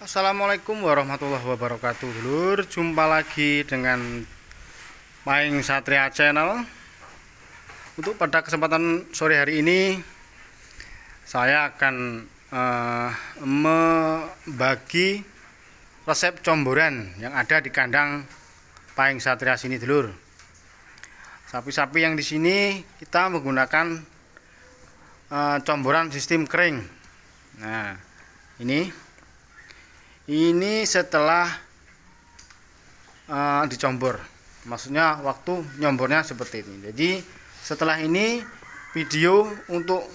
Assalamualaikum warahmatullahi wabarakatuh, dulur. Jumpa lagi dengan Paing Satria Channel. Untuk pada kesempatan sore hari ini, saya akan membagi resep comboran yang ada di kandang Paing Satria sini, dulur. Sapi-sapi yang di sini kita menggunakan comboran sistem kering. Nah, ini setelah dicombor, maksudnya waktu nyombornya seperti ini. Jadi setelah ini video untuk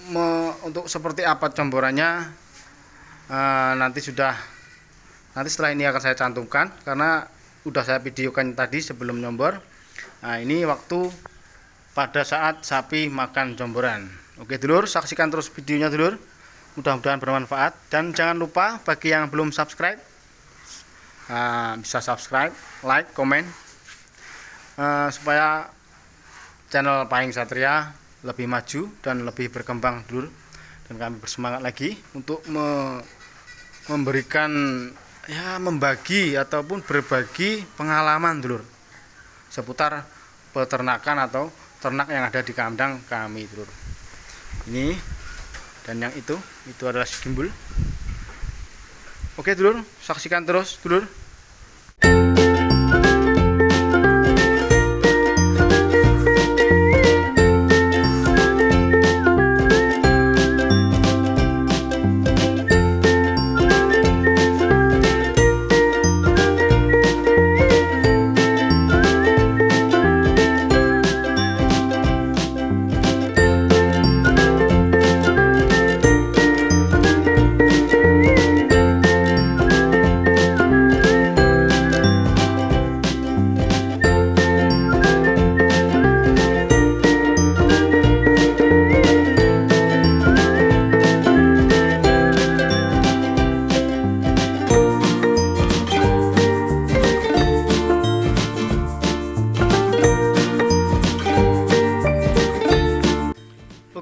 seperti apa comborannya nanti setelah ini akan saya cantumkan, karena udah saya videokan tadi sebelum nyombor. Nah, ini waktu pada saat sapi makan comboran. Oke dulur, saksikan terus videonya dulur. Mudah-mudahan bermanfaat, dan jangan lupa bagi yang belum subscribe bisa subscribe, like, komen supaya channel Paing Satria lebih maju dan lebih berkembang dulur, dan kami bersemangat lagi untuk memberikan membagi ataupun berbagi pengalaman dulur seputar peternakan atau ternak yang ada di kandang kami dulur. Ini dan yang itu adalah si gimbal. Oke dulur, saksikan terus dulur.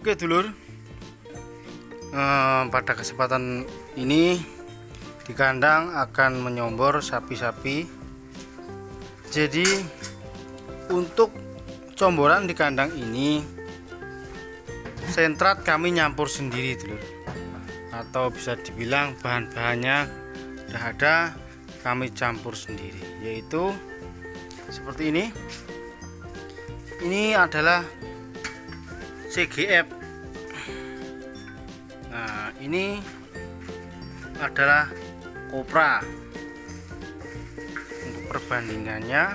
Oke dulur, pada kesempatan ini di kandang akan menyombor sapi-sapi. Jadi untuk comboran di kandang ini sentrat kami nyampur sendiri dulur, atau bisa dibilang bahan-bahannya sudah ada, kami campur sendiri, yaitu seperti ini. Ini adalah CGF. Nah, ini adalah kopra. Untuk perbandingannya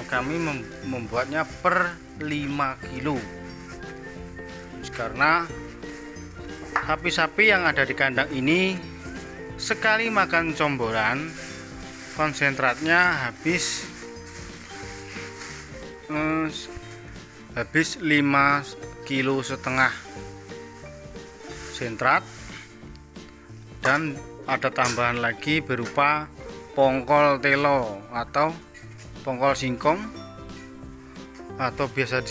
kami membuatnya per 5 kilo, karena sapi-sapi yang ada di kandang ini sekali makan comboran konsentratnya habis 5,5 kilo sentrat, dan ada tambahan lagi berupa pongkol telo atau pongkol singkong, atau biasa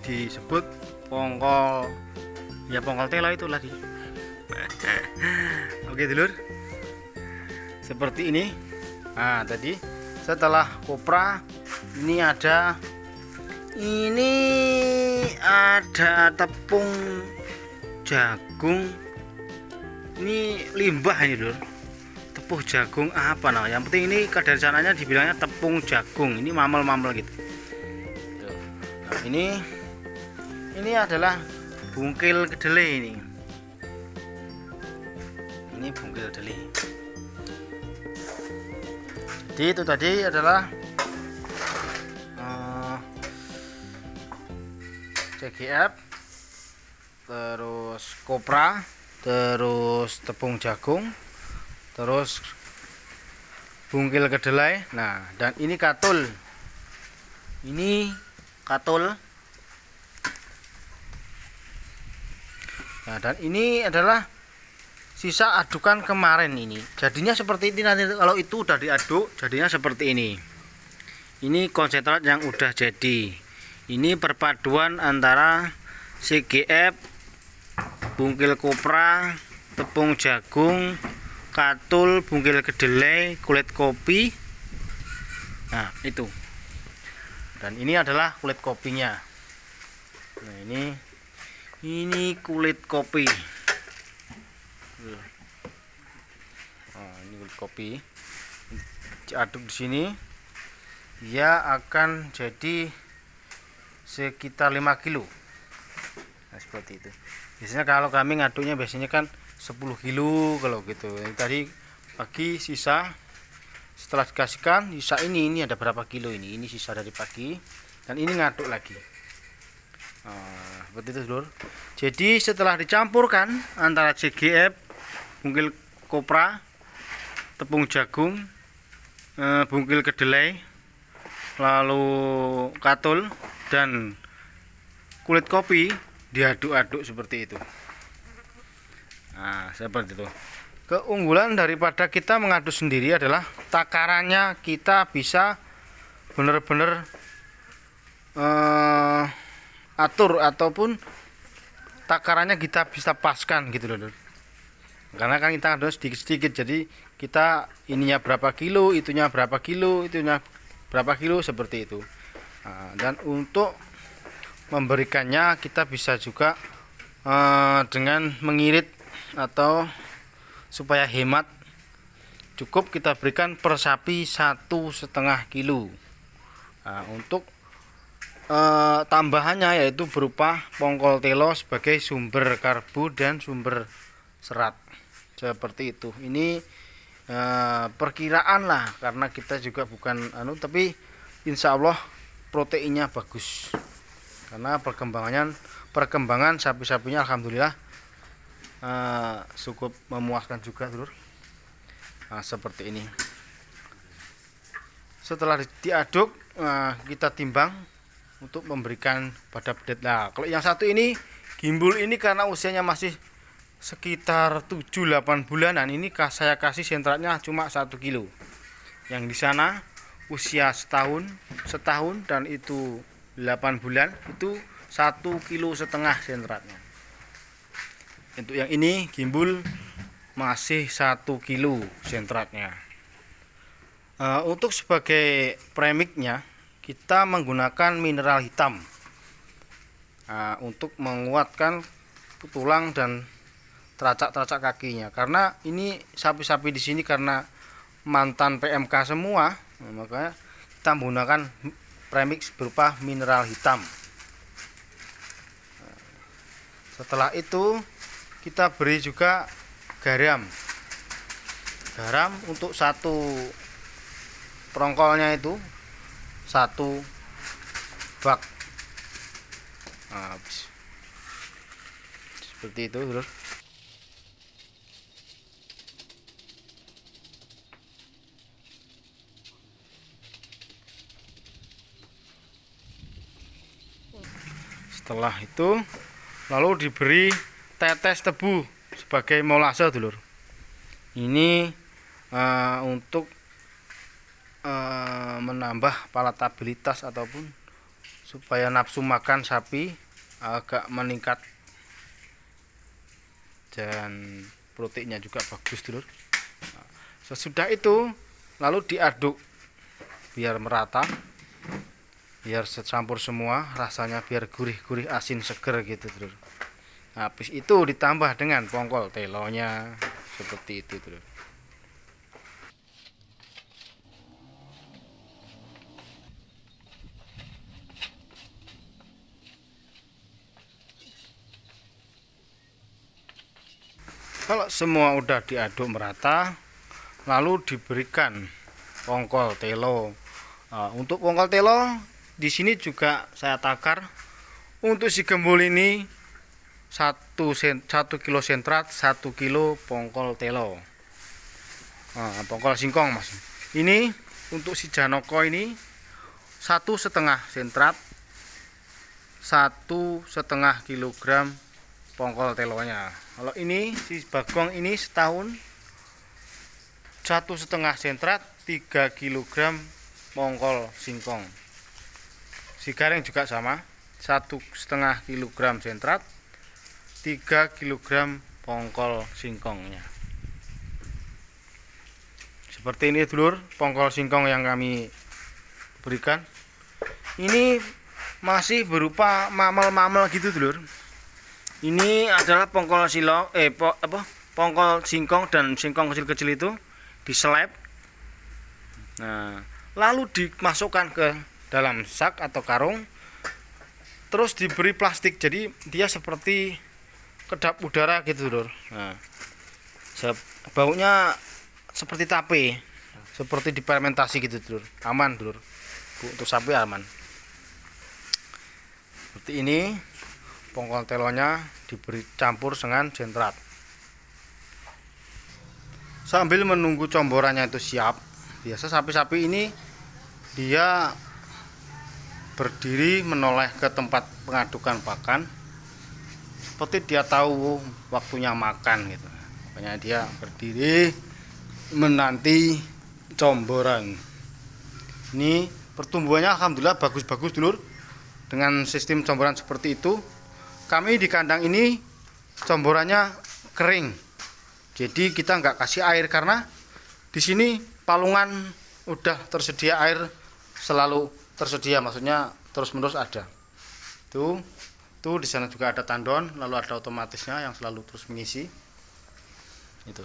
disebut pongkol telo itu lagi. Oke dulur, seperti ini. Nah, tadi setelah kopra ini ada tepung jagung. Ini limbah ini lho, tepung jagung apa nah, yang penting ini kadar sananya dibilangnya tepung jagung. Ini mamel gitu. Nah, ini adalah bungkil kedelai. Ini bungkil kedelai. Jadi itu tadi adalah CGF, terus kopra, terus tepung jagung, terus bungkil kedelai. Nah, dan ini katul. Nah, dan ini adalah sisa adukan kemarin. Ini jadinya seperti ini. Nanti kalau itu udah diaduk jadinya seperti ini. Ini konsentrat yang udah jadi. Ini perpaduan antara CGF, bungkil kopra, tepung jagung, katul, bungkil kedelai, kulit kopi. Nah, itu. Dan ini adalah kulit kopinya. Nah, ini kulit kopi. Nah, ini kulit kopi. Diaduk di sini, dia akan jadi sekitar 5 kilo. Nah, seperti itu. Biasanya kalau kami ngaduknya biasanya kan 10 kilo kalau gitu. Tadi pagi sisa, setelah dikasihkan sisa ini ada berapa kilo ini sisa dari pagi, dan ini ngaduk lagi. Nah, seperti itu, Lur. Jadi setelah dicampurkan antara JGF, bungkil kopra, tepung jagung, bungkil kedelai, lalu katul dan kulit kopi, diaduk-aduk seperti itu. Nah, seperti itu. Keunggulan daripada kita mengaduk sendiri adalah takarannya kita bisa benar-benar atur, ataupun takarannya kita bisa paskan gitu loh. Karena kan kita aduk sedikit-sedikit, jadi kita ininya berapa kilo, itunya berapa kilo, itunya berapa kilo, seperti itu. Nah, dan untuk memberikannya kita bisa juga dengan mengirit, atau supaya hemat, cukup kita berikan per sapi 1,5 kilo. Nah, untuk tambahannya yaitu berupa pongkol telo sebagai sumber karbo dan sumber serat, seperti itu. Ini perkiraan lah, karena kita juga bukan tapi insya Allah proteinnya bagus, karena perkembangan sapi-sapinya alhamdulillah cukup memuaskan juga, Lur. Nah, seperti ini. Setelah diaduk, kita timbang untuk memberikan pada bedet. Nah, kalau yang satu ini gimbul ini karena usianya masih sekitar 7-8 bulanan, ini saya kasih sentratnya cuma 1 kilo. Yang di sana usia setahun dan itu 8 bulan, itu 1,5 kilo sentratnya. Untuk yang ini gimbul masih 1 kilo sentratnya. Untuk sebagai premiknya kita menggunakan mineral hitam untuk menguatkan tulang dan teracak-teracak kakinya. Karena ini sapi-sapi di sini karena mantan PMK semua, makanya kita menggunakan premix berupa mineral hitam. Setelah itu kita beri juga garam untuk satu prongkolnya itu 1 bak. Nah, seperti itu, Lur. Setelah itu lalu diberi tetes tebu sebagai molase, Dulur. Ini untuk menambah palatabilitas ataupun supaya nafsu makan sapi agak meningkat, dan proteinnya juga bagus, Dulur. Sesudah itu lalu diaduk biar merata, biar campur semua rasanya, biar gurih-gurih, asin, seger gitu, Dulur. Habis itu ditambah dengan pongkol telonya seperti itu, Dulur. Kalau semua udah diaduk merata, lalu diberikan pongkol telo. Untuk pongkol telo di sini juga saya takar. Untuk si gembul ini 1 kilo sentrat, 1 kilo pongkol telo. Pongkol singkong, Mas. Ini untuk si Janoko ini 1,5 sentrat, 1,5 kilogram pongkol telonya. Kalau ini si Bagong ini setahun 1,5 sentrat, 3 kilogram pongkol singkong. Si Gareng juga sama, 1,5 kilogram sentrat, 3 kilogram pongkol singkongnya. seperti ini dulur, pongkol singkong yang kami berikan. Ini masih berupa mamel-mamel gitu dulur. Ini adalah pongkol pongkol singkong dan singkong kecil-kecil itu diseleb. Nah, lalu dimasukkan ke dalam sak atau karung, terus diberi plastik, jadi dia seperti kedap udara gitu dulur. Nah, baunya seperti tape, seperti difermentasi gitu dulur. Aman dulur, untuk sapi aman. Seperti ini pongkol telonya diberi campur dengan sentrat. Sambil menunggu comborannya itu siap, biasa sapi-sapi ini dia berdiri menoleh ke tempat pengadukan pakan, seperti dia tahu waktunya makan gitu. Makanya dia berdiri menanti comboran. Ini pertumbuhannya alhamdulillah bagus-bagus dulur. Dengan sistem comboran seperti itu, kami di kandang ini comborannya kering. Jadi kita nggak kasih air karena di sini palungan udah tersedia air, selalu tersedia, maksudnya terus-menerus ada. Tuh di sana juga ada tandon, lalu ada otomatisnya yang selalu terus mengisi. Itu.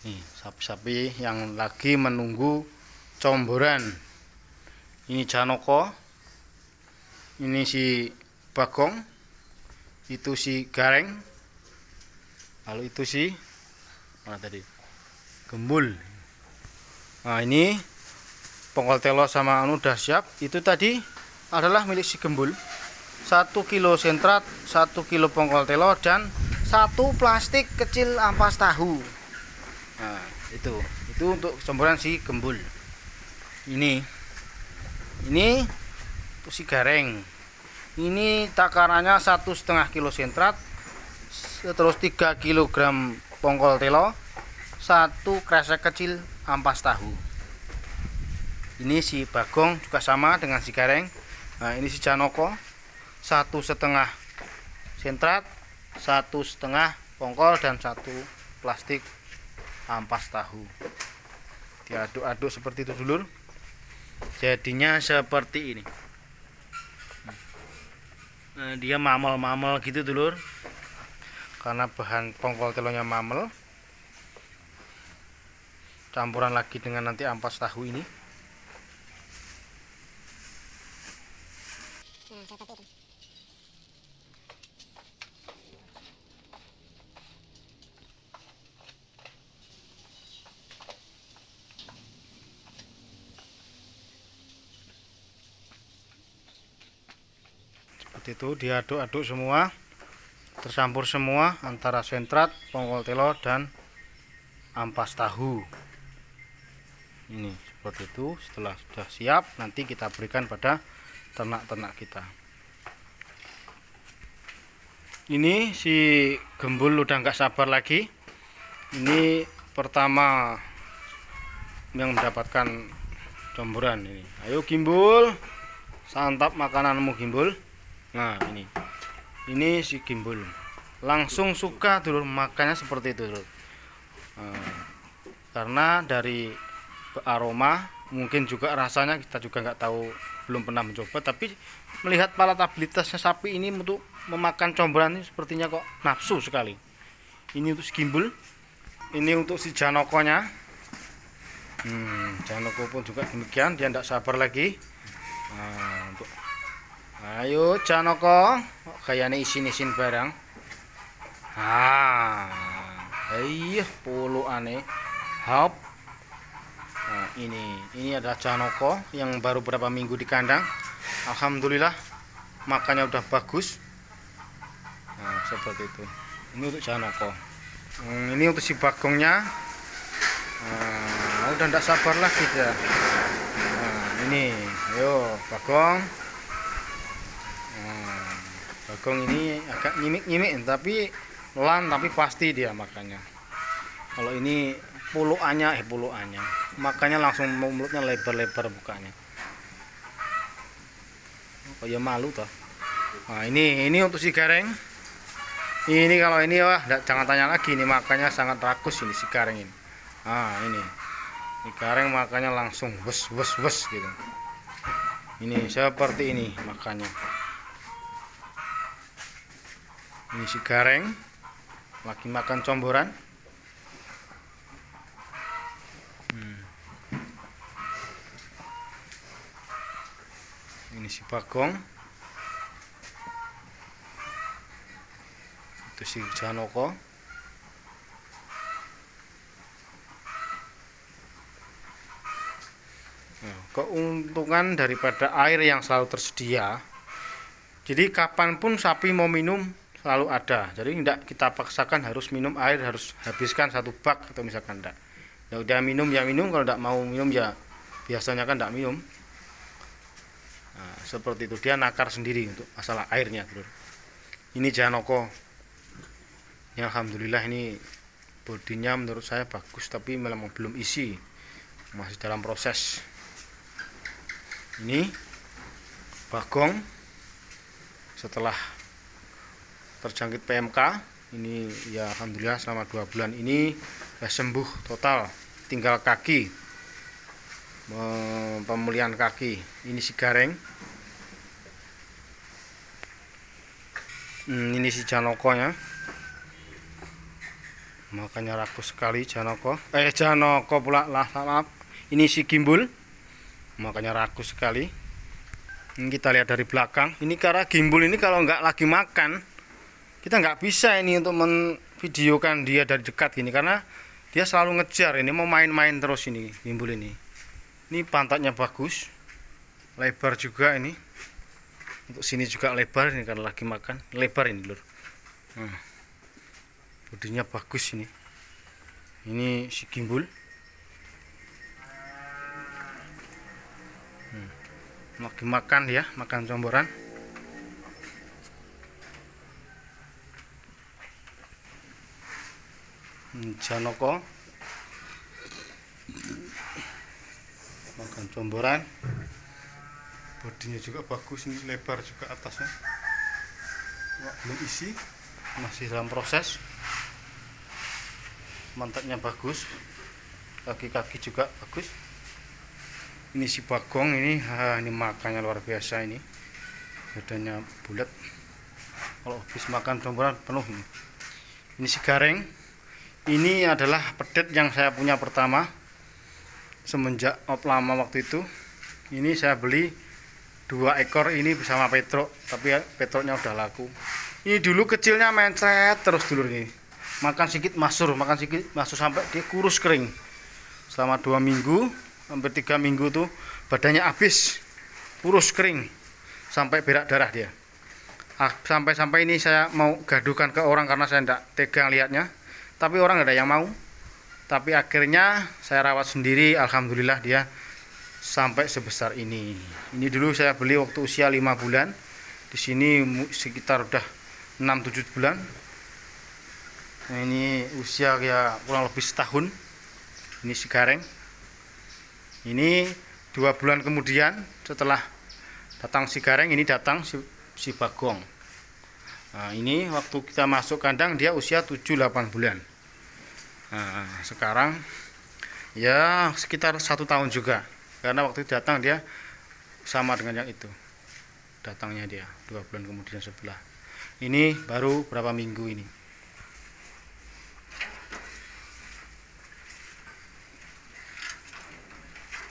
Nih, sapi-sapi yang lagi menunggu comboran. Ini Janoko. Ini si Bagong. Itu si Gareng. Lalu itu si mana tadi? Gembul. Nah, ini pongkol telo sama anu udah siap. Itu tadi adalah milik si Gembul. 1 kilo sentrat, 1 kilo pongkol telo, dan 1 plastik kecil ampas tahu. Nah, itu untuk comboran si Gembul. Ini untuk si Gareng. Ini takarannya 1,5 kilo sentrat, terus 3 kg pongkol telo, 1 kresek kecil ampas tahu. Ini si Bagong juga sama dengan si Gareng. Nah, ini si Janoko, 1,5 sentrat, 1,5 pongkol, dan 1 plastik ampas tahu. Diaduk-aduk seperti itu dulur. Jadinya seperti ini. Nah, dia mamel-mamel gitu dulur. Karena bahan pongkol telonya mamel, campuran lagi dengan nanti ampas tahu ini. Nah, seperti itu. Seperti itu, diaduk-aduk semua, tercampur semua antara sentrat, pongkol telo, dan ampas tahu. Ini seperti itu. Setelah sudah siap, nanti kita berikan pada ternak-ternak kita. Ini si Gembul udah nggak sabar lagi. Ini pertama yang mendapatkan comboran ini. Ayo Gimbul, santap makananmu Gimbul. Nah, ini si Gimbul langsung suka dulu makannya seperti itu dulu. Karena dari aroma, mungkin juga rasanya kita juga nggak tahu, belum pernah mencoba, tapi melihat palatabilitasnya sapi ini untuk memakan comboran ini sepertinya kok nafsu sekali. Ini untuk si Gimbul, ini untuk si Janokonya. Janoko pun juga demikian, dia tidak sabar lagi. Ayo Janoko, kayaknya isin-isin barang. Iya puluh aneh. Hop. Nah, ini adalah Janoko yang baru beberapa minggu di kandang. Alhamdulillah makannya udah bagus. Nah, seperti itu. Ini untuk Janoko. Ini untuk si Bagongnya. Udah tidak sabar lagi dia. Ini, ayo Bagong. Bagong ini agak nyimik-nyimik, tapi pelan, tapi pasti dia makannya. Kalau ini puluhannya, makanya langsung mulutnya lebar-lebar bukanya. Oh ya malu toh. Nah, ini untuk si Gareng. Ini kalau ini wah jangan tanya lagi, ini makanya sangat rakus ini si Gareng ini. Nah, ini gareng makanya langsung wes wes wes gitu. Ini seperti ini makanya. Ini si gareng lagi makan comboran. Ini si Bagong. Itu si Janoko. Nah, keuntungan daripada air yang selalu tersedia, jadi kapanpun sapi mau minum selalu ada. Jadi tidak kita paksakan harus minum air, harus habiskan 1 bak atau misalkan tidak. Ya udah minum ya minum, kalau tidak mau minum ya biasanya kan tidak minum. Nah, seperti itu, dia nakar sendiri untuk masalah airnya, Bro. Ini Janoko. Ya, alhamdulillah ini bodinya menurut saya bagus, tapi memang belum isi, masih dalam proses. Ini Bagong setelah terjangkit PMK ini ya alhamdulillah selama 2 bulan ini sembuh total, tinggal kaki, pemulihan kaki. Ini si gareng. Ini si Janoko ya, makanya rakus sekali Janoko pula lah, maaf. Ini si Gimbul, makanya rakus sekali. Ini kita lihat dari belakang. Ini karena Gimbul ini kalau nggak lagi makan, kita nggak bisa ini untuk memvideokan dia dari dekat gini, karena dia selalu ngejar, ini mau main-main terus ini Gimbul ini. Ini pantatnya bagus, lebar juga ini. Untuk sini juga lebar ini karena lagi makan, lebar ini lur. Nah, bodinya bagus ini. Ini si Gimbul. Lagi makan ya, makan comboran. Janoko makan comboran, bodinya juga bagus, ini lebar juga atasnya. Belum isi, masih dalam proses. Mantapnya bagus, kaki-kaki juga bagus. Ini si Bagong ini, ini makannya luar biasa ini, badannya bulat. Kalau habis makan comboran penuh ini. Ini si gareng. Ini adalah pedet yang saya punya pertama semenjak lama waktu itu. Ini saya beli 2 ekor ini bersama Petro, tapi ya, Petronya udah laku. Ini dulu kecilnya mencret terus dulu ini. Makan sedikit masur sampai dia kurus kering. Selama 2 minggu, hampir 3 minggu tuh badannya habis, kurus kering, sampai berak darah dia. Sampai ini saya mau gaduhkan ke orang karena saya tidak tegang lihatnya, tapi orang nggak ada yang mau. Tapi akhirnya saya rawat sendiri, alhamdulillah dia sampai sebesar ini. Ini dulu saya beli waktu usia 5 bulan. Di sini sekitar udah 6-7 bulan. Nah, ini usia ya kurang lebih setahun. Ini si gareng. Ini 2 bulan kemudian setelah datang si gareng, ini datang si Bagong. Nah, ini waktu kita masuk kandang dia usia 7-8 bulan. Nah, sekarang ya sekitar 1 tahun juga, karena waktu datang dia sama dengan yang itu, datangnya dia 2 bulan kemudian sebelah. Ini baru berapa minggu ini.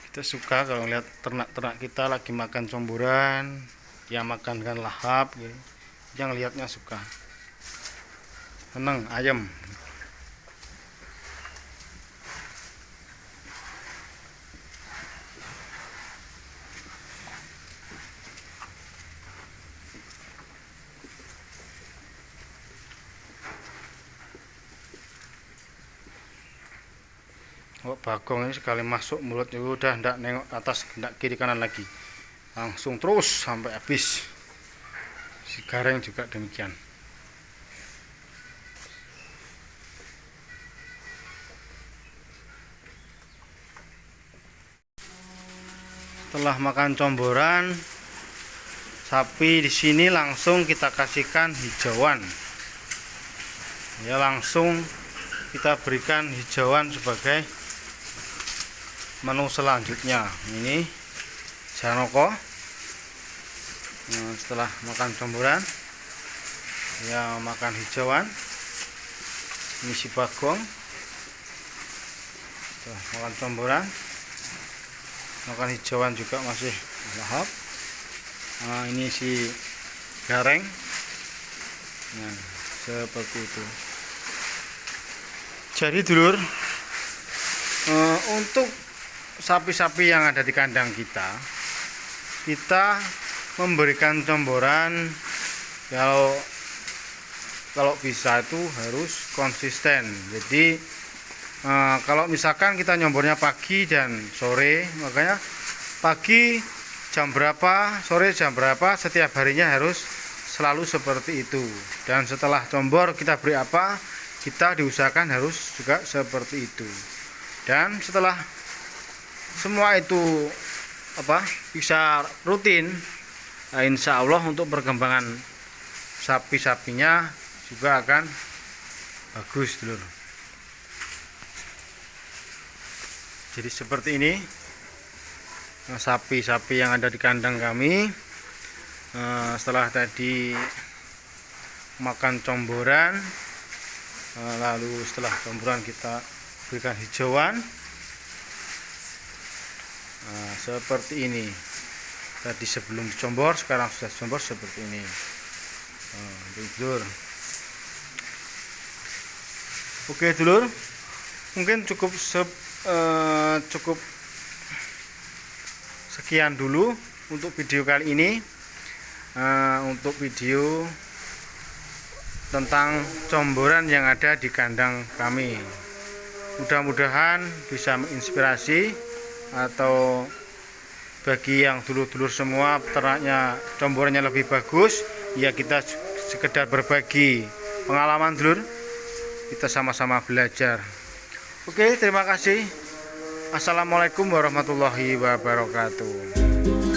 Kita suka kalau lihat ternak-ternak kita lagi makan comboran, yang makan kan lahap gitu. Yang lihatnya suka, seneng ayam. Oh, Bagong ini sekali masuk mulut udah ndak nengok atas, ndak kiri kanan lagi, langsung terus sampai habis. Si gareng juga demikian. Setelah makan comboran, sapi di sini langsung kita kasihkan hijauan. Ya, langsung kita berikan hijauan sebagai menu selanjutnya ini janoko. Setelah makan campuran ya makan hijauan, ini si bagong. Setelah makan campuran makan hijauan juga masih lahap. Nah, ini si gareng. Nah, seperti itu. Jadi dulur, untuk sapi-sapi yang ada di kandang kita memberikan comboran kalau bisa itu harus konsisten. Jadi kalau misalkan kita nyombornya pagi dan sore, makanya pagi jam berapa, sore jam berapa, setiap harinya harus selalu seperti itu. Dan setelah combor kita beri apa, kita diusahakan harus juga seperti itu. Dan setelah semua itu bisa rutin, insya Allah untuk perkembangan sapi-sapinya juga akan bagus dulur. Jadi seperti ini sapi-sapi yang ada di kandang kami. Setelah tadi makan comboran, lalu setelah comboran kita berikan hijauan. Seperti ini. Tadi sebelum dicombor, sekarang sudah dicombor seperti ini. Dulur. Oke dulur, mungkin cukup sekian dulu untuk video kali ini. Untuk video tentang comboran yang ada di kandang kami, mudah-mudahan bisa menginspirasi, atau bagi yang dulur-dulur semua ternaknya comborannya lebih bagus, ya kita sekedar berbagi pengalaman dulur, kita sama-sama belajar. Oke, terima kasih. Assalamualaikum warahmatullahi wabarakatuh.